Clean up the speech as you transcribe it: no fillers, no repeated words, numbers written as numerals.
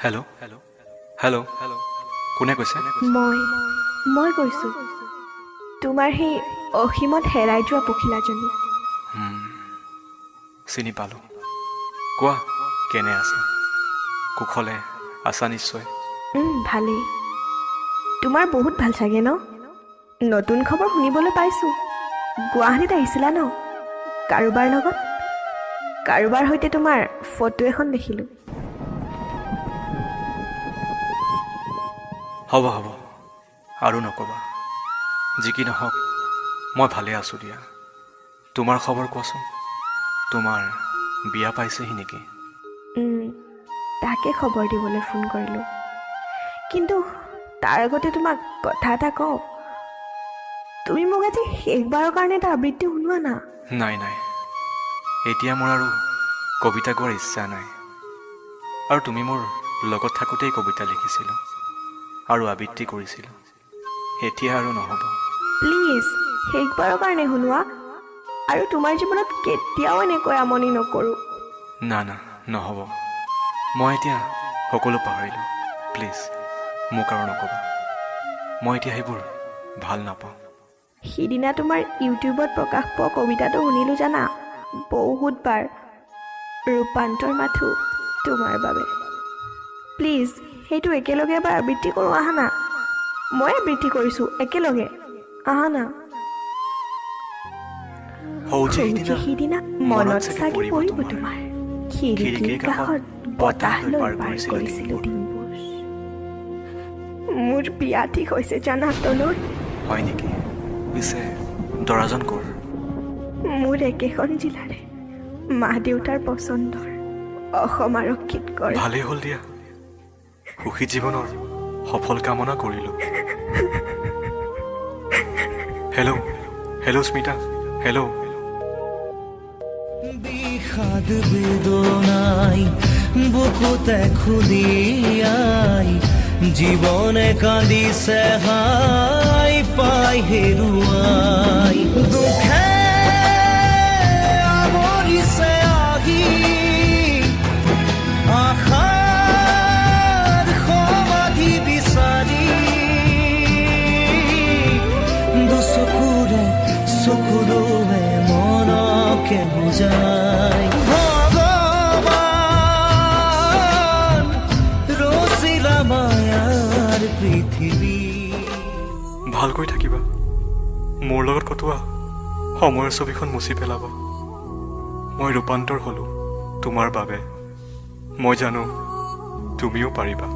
Hello' hello' hello' hello' কোনে কৈছে? মই কৈছোঁ তোমাৰ সেই অসীমত হেৰাই যোৱা পখিলাজনী। চিনি পালোঁ। কোৱা, কেনে আছা? কুশলে আছা নিশ্চয়? ভালেই। তোমাৰ বহুত ভাল চাগে ন? নতুন খবৰ শুনিবলৈ পাইছোঁ। গুৱাহাটীত আহিছিলা ন? কাৰোবাৰ লগত? কাৰোবাৰ সৈতে তোমাৰ ফটো এখন দেখিলোঁ। হ'ব হ'ব, আৰু নক'বা। যি কি নহওক, মই ভালে আছোঁ দিয়া। তোমাৰ খবৰ কোৱাচোন? তোমাৰ বিয়া পাইছেহি নেকি? তাকে খবৰ দিবলৈ ফোন কৰিলোঁ। কিন্তু তাৰ আগতে তোমাক কথা এটা কওঁ। তুমি মোক আজি শেষবাৰৰ কাৰণে এটা আবৃত্তি শুনোৱা না। নাই নাই, এতিয়া মোৰ আৰু কবিতা গোৱাৰ ইচ্ছা নাই। আৰু তুমি মোৰ লগত থাকোঁতেই কবিতা লিখিছিলোঁ আৰু আবৃত্তি কৰিছিলোঁ। এতিয়া আৰু নহ'ব। প্লিজ, শেষবাৰৰ কাৰণে শুনোৱা। আৰু তোমাৰ জীৱনত কেতিয়াও এনেকৈ আমনি নকৰোঁ। না না, নহ'ব। মই এতিয়া সকলো পাহৰিলোঁ। প্লিজ, মোক আৰু নক'বা। মই এতিয়া সেইবোৰ ভাল নাপাওঁ। সিদিনা তোমাৰ ইউটিউবত প্ৰকাশ পোৱা কবিতাটো শুনিলোঁ জানা, বহুতবাৰ। ৰূপান্তৰ মাথো তোমাৰ বাবে। প্লিজ, সেইটো একেলগে এবাৰ আবৃত্তি কৰোঁ আহা না। মই আবৃত্তি কৰিছোঁ, একেলগে আহা না। সৌজি সিদিনা মনত চাগে পৰিব তোমাৰ, খিৰিকীৰ কাষত বতাহ লৈ পাৰ কৰিছিলোঁ দিনবোৰ। মোৰ বিয়া ঠিক হৈছে জানা তলৈ। হয় নেকি? পিছে দৰাজন ক'ৰ? মোৰ একেখন জিলাৰে, মা দেউতাৰ পচন্দৰ অসম আৰক্ষীত কৰে। ভালেই হ'ল দিয়া। সুখী জীৱনৰ সফল কামনা কৰিলোঁ। Hello' hello' Smita, hello'. বিষাদ বেদনাই বুকুতে খুলিয়াই জীৱনে কান্দিছে হাই পাই হেৰুৱাই। দুখে আৱৰিছে আহি আশাৰ সমাধি বিচাৰি। দুচকুৰে চকুৰোৱে মনকে বুজাই। ভগৱান ৰচিলা মায়াৰ পৃথিৱী। ভালকৈ থাকিবা। মোৰ লগত কটোৱা সময়ৰ ছবিখন মুচি পেলাবা। মই ৰূপান্তৰ হ'লোঁ তোমাৰ বাবে। মই জানো তুমিও পাৰিবা।